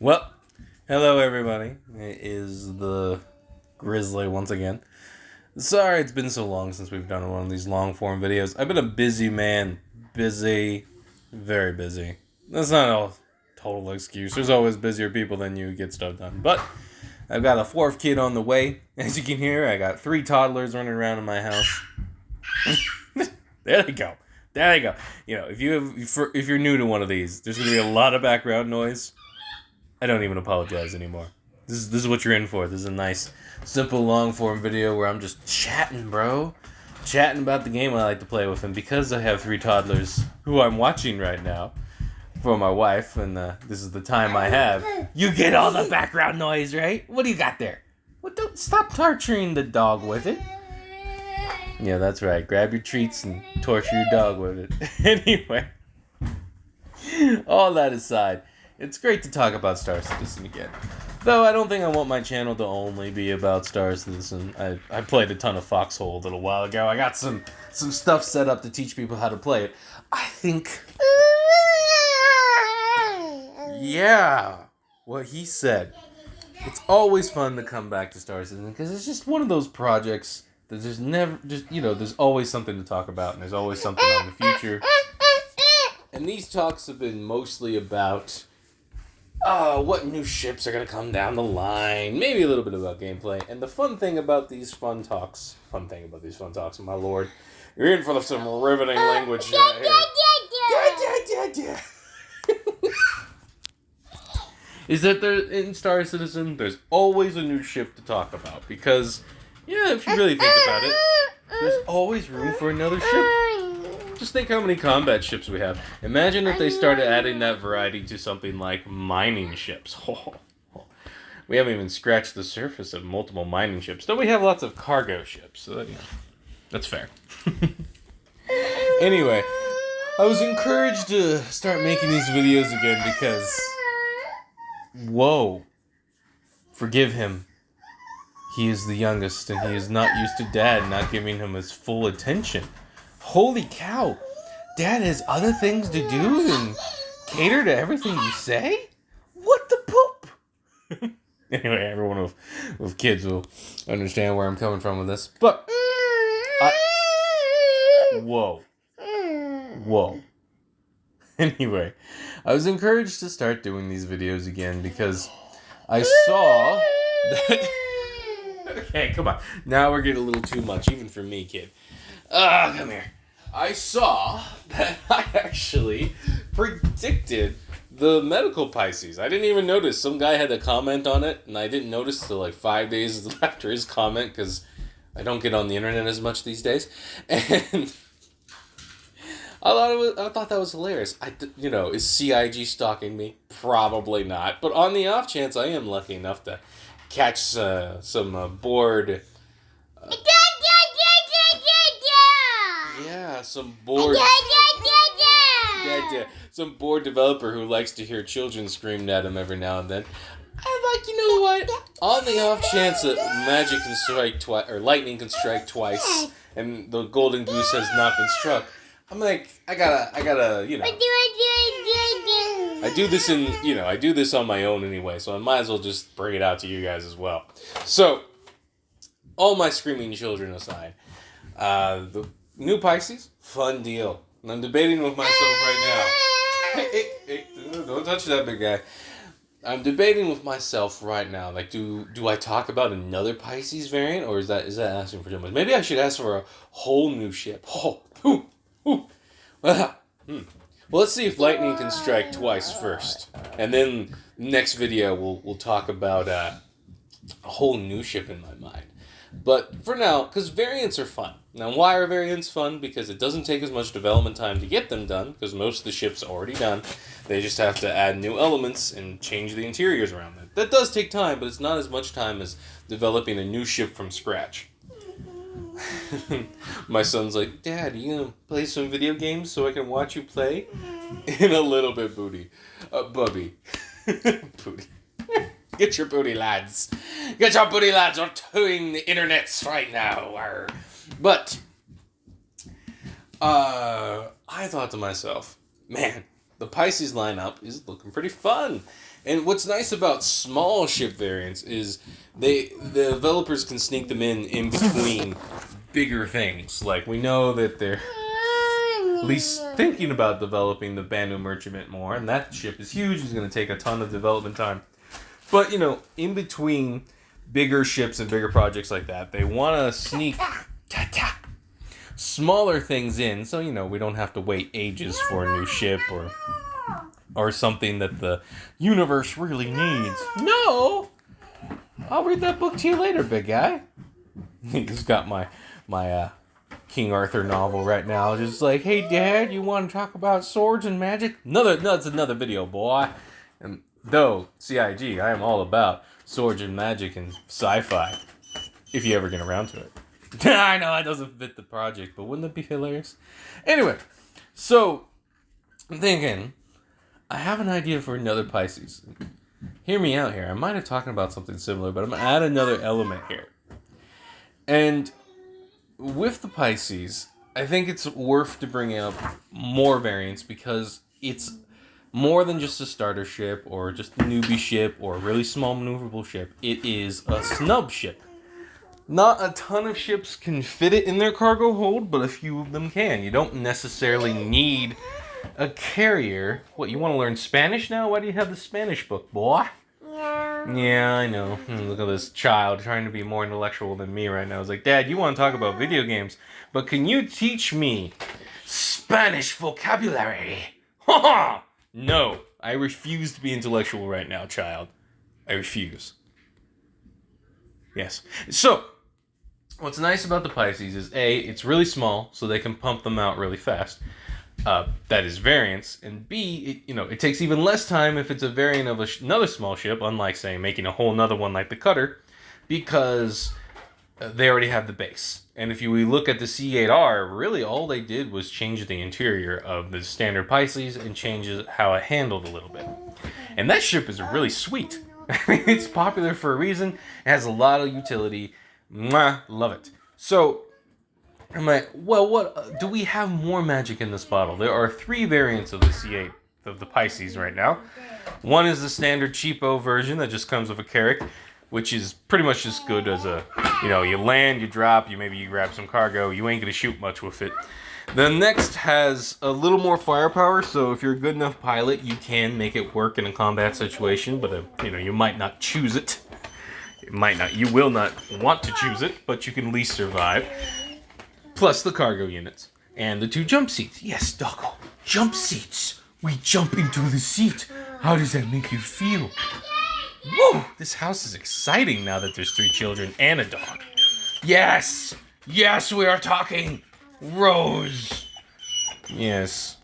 Well, hello everybody. It is the Grizzly once again. Sorry it's been so long since we've done one of these long form videos. I've been a busy man. Busy. Very busy. That's not a total excuse. There's always busier people than you get stuff done. But I've got a fourth kid on the way. As you can hear, I got 3 toddlers running around in my house. There they go. There they go. You know, if you're new to one of these, there's going to be a lot of background noise. I don't even apologize anymore. This is what you're in for. This is a nice, simple, long form video where I'm just chatting, bro. Chatting about the game I like to play with. And because I have 3 toddlers who I'm watching right now for my wife, and this is the time I have, you get all the background noise, right? What do you got there? Well, don't stop torturing the dog with it. Yeah, that's right. Grab your treats and torture your dog with it. Anyway, all that aside, it's great to talk about Star Citizen again. Though I don't think I want my channel to only be about Star Citizen. I played a ton of Foxhole a little while ago. I got some stuff set up to teach people how to play it. I think... Yeah, what he said. It's always fun to come back to Star Citizen because it's just one of those projects that there's never... there's always something to talk about and there's always something on the future. And these talks have been mostly about... what new ships are going to come down the line. Maybe a little bit about gameplay. And the fun thing about these fun talks, my lord, you're in for some riveting language here. Is that in Star Citizen, there's always a new ship to talk about. Because, yeah, if you really think about it, there's always room for another ship. Just think how many combat ships we have. Imagine if they started adding that variety to something like mining ships. We haven't even scratched the surface of multiple mining ships. Though we have lots of cargo ships, so that's fair. Anyway, I was encouraged to start making these videos again because... Whoa. Forgive him. He is the youngest and he is not used to Dad not giving him his full attention. Holy cow! Dad has other things to do than cater to everything you say? What the poop? Anyway, everyone with kids will understand where I'm coming from with this. But, whoa. Anyway, I was encouraged to start doing these videos again because I saw that... Okay, come on. Now we're getting a little too much, even for me, kid. Come here. I saw that I actually predicted the medical Pisces. I didn't even notice. Some guy had a comment on it, and I didn't notice till like 5 days after his comment, because I don't get on the internet as much these days. And I thought that was hilarious. Is CIG stalking me? Probably not. But on the off chance I am lucky enough to catch some bored... some bored... Some bored developer who likes to hear children screamed at him every now and then. I'm like, you know what? On the off chance that magic can strike twice, or lightning can strike twice, and the golden goose has not been struck, I'm like, I gotta, I do this on my own anyway, so I might as well just bring it out to you guys as well. So, all my screaming children aside, the new Pisces, fun deal. And I'm debating with myself right now. Hey, don't touch that big guy. I'm debating with myself right now. Like, do I talk about another Pisces variant, or is that asking for too much? Maybe I should ask for a whole new ship. Well, let's see if lightning can strike twice first, and then next video we'll talk about a whole new ship in my mind. But for now, because variants are fun. Now, why are variants fun? Because it doesn't take as much development time to get them done, because most of the ship's already done. They just have to add new elements and change the interiors around them. That does take time, but it's not as much time as developing a new ship from scratch. My son's like, Dad, you gonna play some video games so I can watch you play? In a little bit, booty. Bubby. Booty. Get your booty, lads. Get your booty, lads. We're doing the internets right now. Arr. But, I thought to myself, man, the Pisces lineup is looking pretty fun. And what's nice about small ship variants is the developers can sneak them in between bigger things. Like, we know that they're at least thinking about developing the Banu Merchantman more, and that ship is huge. It's going to take a ton of development time. But, in between bigger ships and bigger projects like that, they want to sneak smaller things in, so, we don't have to wait ages for a new ship or something that the universe really needs. No! I'll read that book to you later, big guy. He's got my King Arthur novel right now. Just like, hey, Dad, you want to talk about swords and magic? It's another video, boy. And though, CIG, I am all about swords and magic and sci-fi. If you ever get around to it. I know it doesn't fit the project, but wouldn't it be hilarious? Anyway, so I'm thinking, I have an idea for another Pisces. Hear me out here. I might have talked about something similar, but I'm going to add another element here. And with the Pisces, I think it's worth to bring up more variants because it's more than just a starter ship or just a newbie ship or a really small maneuverable ship. It is a snub ship. Not a ton of ships can fit it in their cargo hold, but a few of them can. You don't necessarily need a carrier. What, you want to learn Spanish now? Why do you have the Spanish book, boy? Yeah, I know. Look at this child trying to be more intellectual than me right now. I was like, Dad, you want to talk about video games, but can you teach me Spanish vocabulary? No, I refuse to be intellectual right now, child. I refuse. Yes. So, what's nice about the Pisces is A, it's really small, so they can pump them out really fast. That is variance, and B, it takes even less time if it's a variant of another small ship, unlike, say, making a whole nother one like the Cutter, because they already have the base. And if we look at the C8R, really all they did was change the interior of the standard Pisces and change how it handled a little bit. And that ship is really sweet. It's popular for a reason. It has a lot of utility. Mwah, love it. So, I'm like, well, what do we have more magic in this bottle? There are 3 variants of the C8 of the Pisces right now. One is the standard cheapo version that just comes with a Carrack, which is pretty much just good as a, you land, you drop, you grab some cargo, you ain't gonna shoot much with it. The next has a little more firepower, so if you're a good enough pilot, you can make it work in a combat situation, but you might not choose it. You will not want to choose it, but you can at least survive. Plus the cargo units. And the 2 jump seats. Yes, Doggo. Jump seats. We jump into the seat. How does that make you feel? Woo! This house is exciting now that there's 3 children and a dog. Yes! Yes, we are talking! Rose! Yes.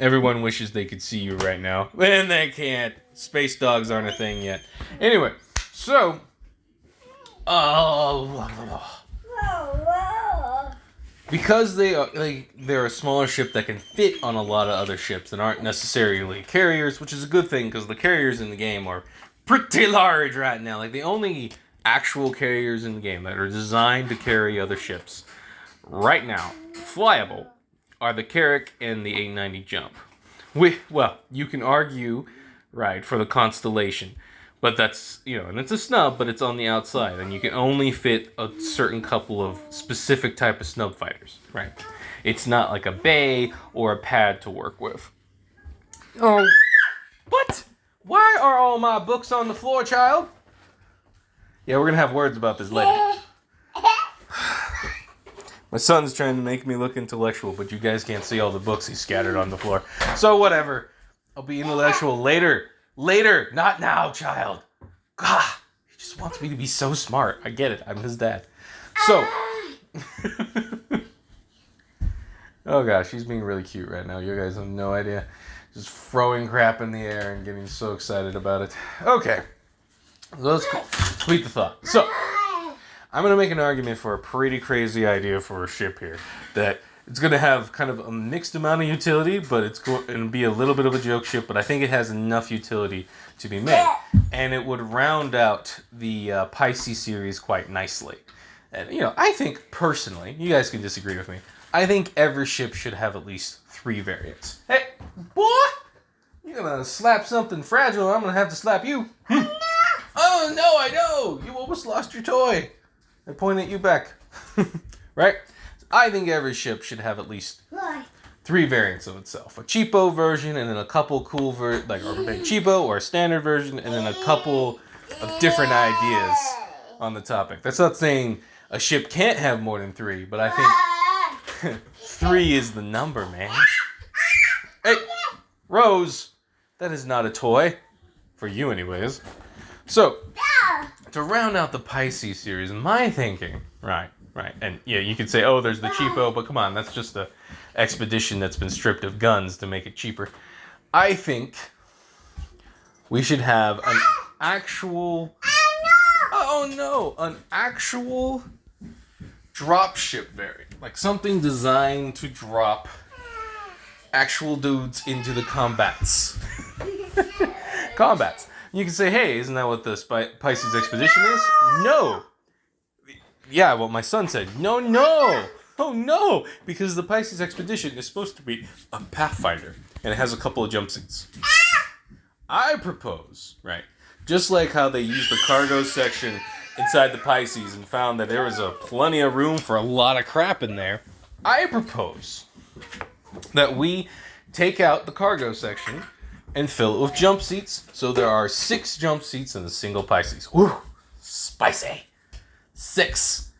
Everyone wishes they could see you right now. And they can't. Space dogs aren't a thing yet. Anyway, so... because they're a smaller ship that can fit on a lot of other ships and aren't necessarily carriers, which is a good thing because the carriers in the game are pretty large right now. Like, the only actual carriers in the game that are designed to carry other ships right now, flyable, are the Carrack and the 890 Jump. Well, you can argue, right, for the Constellation. But that's, and it's a snub, but it's on the outside. And you can only fit a certain couple of specific type of snub fighters, right? It's not like a bay or a pad to work with. Oh, what? Why are all my books on the floor, child? Yeah, we're going to have words about this later. My son's trying to make me look intellectual, but you guys can't see all the books he scattered on the floor. So whatever. I'll be intellectual later. Later, not now, child. God, he just wants me to be so smart. I get it. I'm his dad. So, oh gosh, he's being really cute right now. You guys have no idea. Just throwing crap in the air and getting so excited about it. Okay, let's complete the thought. So, I'm going to make an argument for a pretty crazy idea for a ship here. That it's going to have kind of a mixed amount of utility, but it's going to be a little bit of a joke ship, but I think it has enough utility to be made. And it would round out the Pisces series quite nicely. And, I think, personally, you guys can disagree with me, I think every ship should have at least 3 variants. Hey, boy! You're gonna slap something fragile, and I'm gonna have to slap you. Oh no, I know! You almost lost your toy. I point at you back. Right? I think every ship should have at least 3 variants of itself. A cheapo version, and then a couple cool or a big cheapo or a standard version, and then a couple of different ideas on the topic. That's not saying a ship can't have more than 3, but I think 3 is the number, man. Hey, Rose, that is not a toy. For you anyways. So, to round out the Pisces series, my thinking, right, and yeah, you could say, oh, there's the cheapo, but come on, that's just a expedition that's been stripped of guns to make it cheaper. I think we should have an actual, an actual drop ship variant, like something designed to drop actual dudes into the combats. You can say, hey, isn't that what the Pisces expedition is? No. Yeah, what my son said. No. Oh, no. Because the Pisces expedition is supposed to be a Pathfinder. And it has a couple of jump seats. I propose, right, just like how they used the cargo section inside the Pisces and found that there was plenty of room for a lot of crap in there. I propose that we take out the cargo section and fill it with jump seats. So there are 6 jump seats in a single Pisces. Woo! Spicy! 6.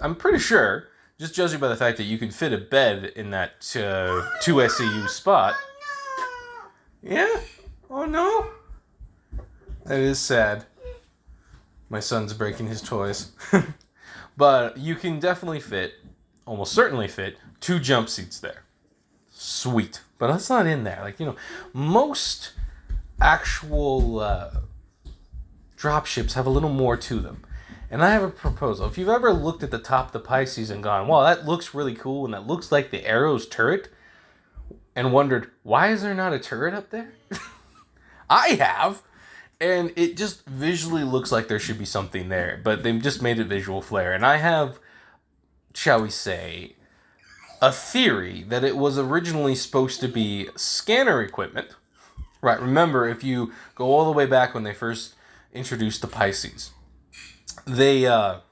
I'm pretty sure, just judging by the fact that you can fit a bed in that 2 SEU spot. Yeah? Oh no? That is sad. My son's breaking his toys. But you can definitely almost certainly fit 2 jump seats there. Sweet. But that's not in there. Most actual drop ships have a little more to them. And I have a proposal. If you've ever looked at the top of the Pisces and gone, wow, that looks really cool, and that looks like the Arrow's turret, and wondered, why is there not a turret up there? I have. And it just visually looks like there should be something there. But they've just made it visual flair. And I have, shall we say, a theory that it was originally supposed to be scanner equipment. Right, remember, if you go all the way back when they first introduced the Pisces, they, God,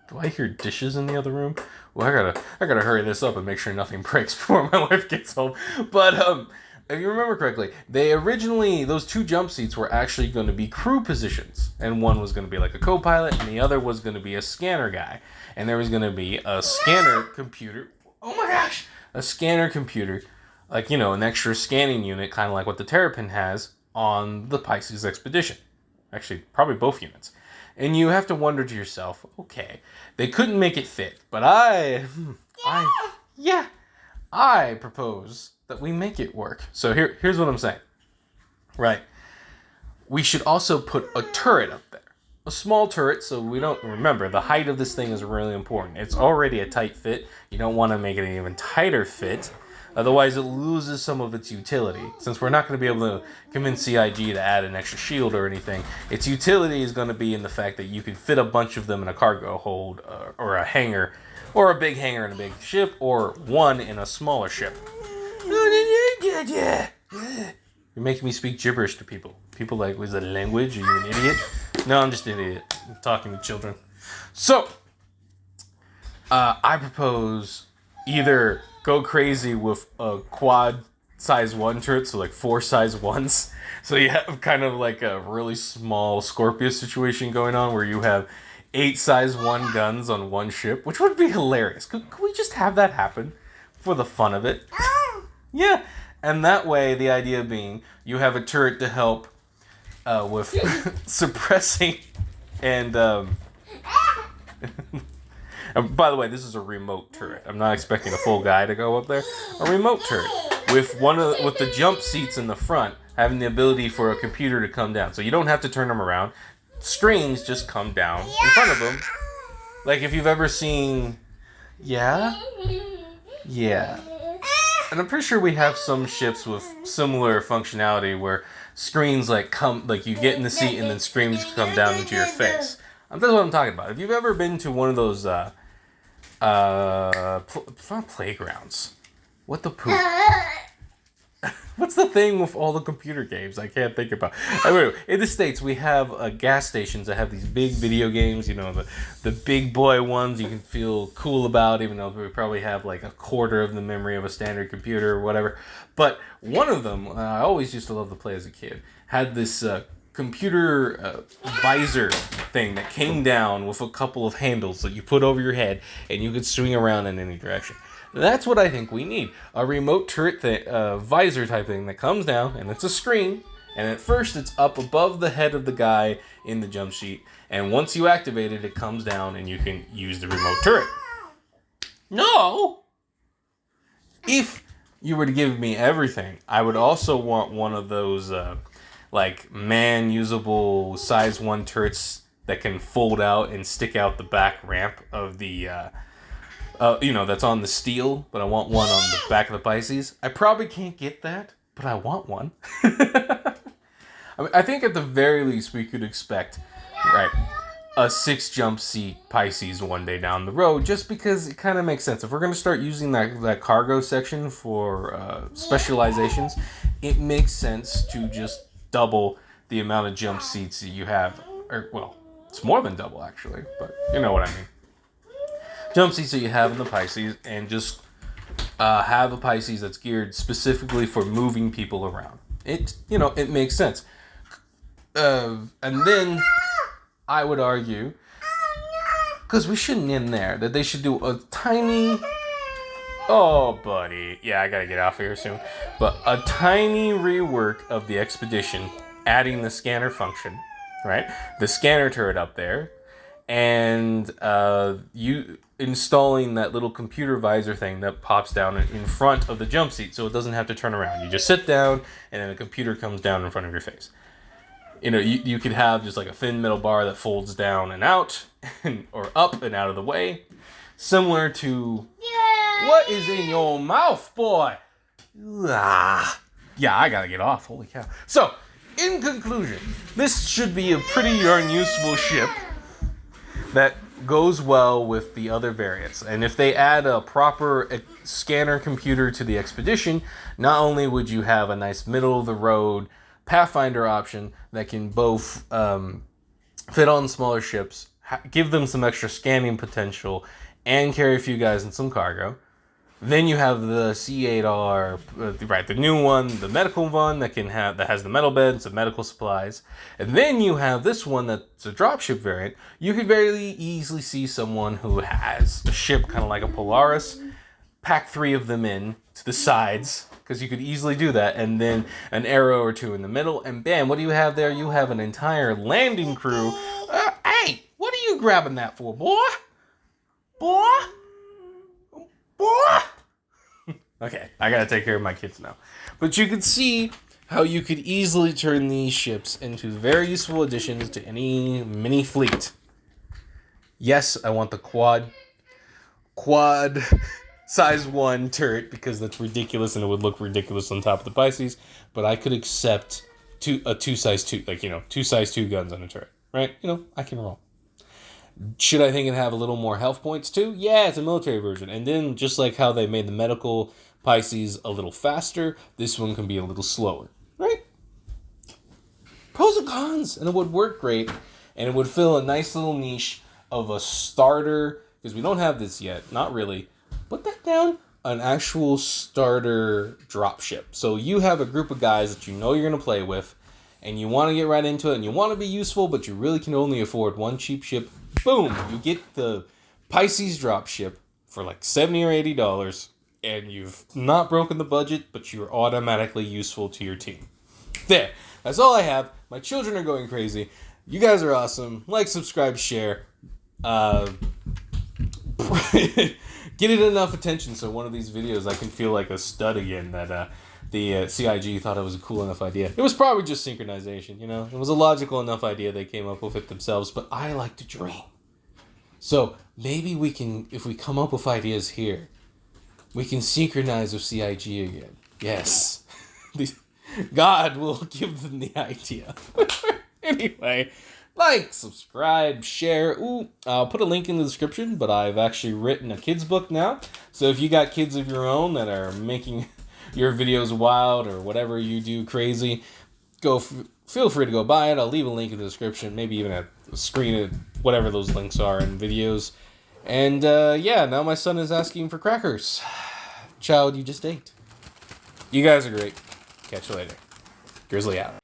do I hear dishes in the other room? Well, I gotta hurry this up and make sure nothing breaks before my wife gets home. But, if you remember correctly, those 2 jump seats were actually going to be crew positions. And one was going to be like a co-pilot, and the other was going to be a scanner guy. And there was going to be a scanner computer. Oh my gosh! A scanner computer. Like, an extra scanning unit, kind of like what the Terrapin has on the Pisces expedition. Actually, probably both units. And you have to wonder to yourself, okay, they couldn't make it fit, but I propose that we make it work. So here's what I'm saying. Right. We should also put a turret up there. A small turret, so we don't remember, the height of this thing is really important. It's already a tight fit. You don't want to make it an even tighter fit. Otherwise, it loses some of its utility. Since we're not going to be able to convince CIG to add an extra shield or anything, its utility is going to be in the fact that you can fit a bunch of them in a cargo hold or a hangar, or a big hangar in a big ship, or one in a smaller ship. You're making me speak gibberish to people. People like, was that a language? Are you an idiot? No, I'm just an idiot. I'm talking to children. So, I propose either go crazy with a quad size 1 turret, so like 4 size 1s. So you have kind of like a really small Scorpius situation going on where you have 8 size 1 guns on one ship, which would be hilarious. Could we just have that happen for the fun of it? Yeah. And that way, the idea being, you have a turret to help with suppressing and... And by the way, this is a remote turret. I'm not expecting a full guy to go up there. A remote turret with with the jump seats in the front having the ability for a computer to come down. So you don't have to turn them around. Strings just come down in front of them. Like if you've ever seen... Yeah? Yeah. And I'm pretty sure we have some ships with similar functionality where screens you get in the seat and then screens come down into your face. That's what I'm talking about. If you've ever been to one of those not playgrounds. What the poop? What's the thing with all the computer games? I can't think about. Anyway, in the States, we have gas stations that have these big video games. You know, the big boy ones you can feel cool about, even though we probably have like a quarter of the memory of a standard computer or whatever. But one of them, I always used to love to play as a kid, had this computer visor thing that came down with a couple of handles that you put over your head, and you could swing around in any direction. That's what I think we need. A remote turret visor type thing that comes down, and it's a screen, and at first it's up above the head of the guy in the jump sheet, and once you activate it, it comes down and you can use the remote turret. No! If you were to give me everything, I would also want one of those man-usable size 1 turrets that can fold out and stick out the back ramp of the that's on the steel, but I want one on the back of the Pisces. I probably can't get that, but I want one. I think at the very least we could expect, right, a 6 jump seat Pisces one day down the road, just because it kind of makes sense. If we're going to start using that cargo section for specializations, it makes sense to just double the amount of jump seats that you have. Or, well, it's more than double, actually, but you know what I mean. Jump seats that you have in the Pisces, and just have a Pisces that's geared specifically for moving people around. It makes sense. And then I would argue, because we shouldn't end there, that they should do a tiny... Oh, buddy. Yeah, I gotta get off here soon. But a tiny rework of the Expedition, adding the scanner function, right? The scanner turret up there, and you installing that little computer visor thing that pops down in front of the jump seat, so it doesn't have to turn around. You just sit down, and then the computer comes down in front of your face. You could have just like a thin metal bar that folds down and out, or up and out of the way, similar to... What is in your mouth, boy? Yeah, I gotta get off. Holy cow. So, in conclusion, this should be a pretty darn useful ship that goes well with the other variants. And if they add a proper scanner computer to the Expedition, not only would you have a nice middle-of-the-road Pathfinder option that can both fit on smaller ships, give them some extra scanning potential, and carry a few guys and some cargo. Then you have the C8R, the new one, the medical one that has the metal beds and medical supplies. And then you have this one that's a dropship variant. You could very easily see someone who has a ship kind of like a Polaris, pack 3 of them in to the sides, because you could easily do that, and then an arrow or 2 in the middle, and bam, what do you have there? You have an entire landing crew. Hey, what are you grabbing that for, boy? Boy? Okay, I gotta take care of my kids now. But you can see how you could easily turn these ships into very useful additions to any mini fleet. Yes, I want the quad size 1 turret, because that's ridiculous and it would look ridiculous on top of the Pisces. But I could accept two size 2 guns on a turret, right? I can roll. Should I think it have a little more health points too? Yeah, it's a military version. And then just like how they made the medical Pisces a little faster, this one can be a little slower, right? Pros and cons, and it would work great, and it would fill a nice little niche of a starter, because we don't have this yet, not really. Put that down, an actual starter dropship. So you have a group of guys that you know you're going to play with, and you want to get right into it, and you want to be useful, but you really can only afford one cheap ship. Boom! You get the Pisces dropship for like $70 or $80, and you've not broken the budget, but you're automatically useful to your team. There. That's all I have. My children are going crazy. You guys are awesome. Like, subscribe, share. Get it enough attention so one of these videos I can feel like a stud again, that the CIG thought it was a cool enough idea. It was probably just synchronization, It was a logical enough idea. They came up with it themselves, but I like to dream. So maybe we can, if we come up with ideas here, we can synchronize with CIG again. Yes. God will give them the idea. Anyway, like, subscribe, share. I'll put a link in the description, but I've actually written a kid's book now. So if you got kids of your own that are making your video's wild or whatever you do crazy, feel free to go buy it. I'll leave a link in the description, maybe even a screen of whatever those links are in videos. And yeah, now my son is asking for crackers. Child, you just ate. You guys are great. Catch you later. Grizzly out.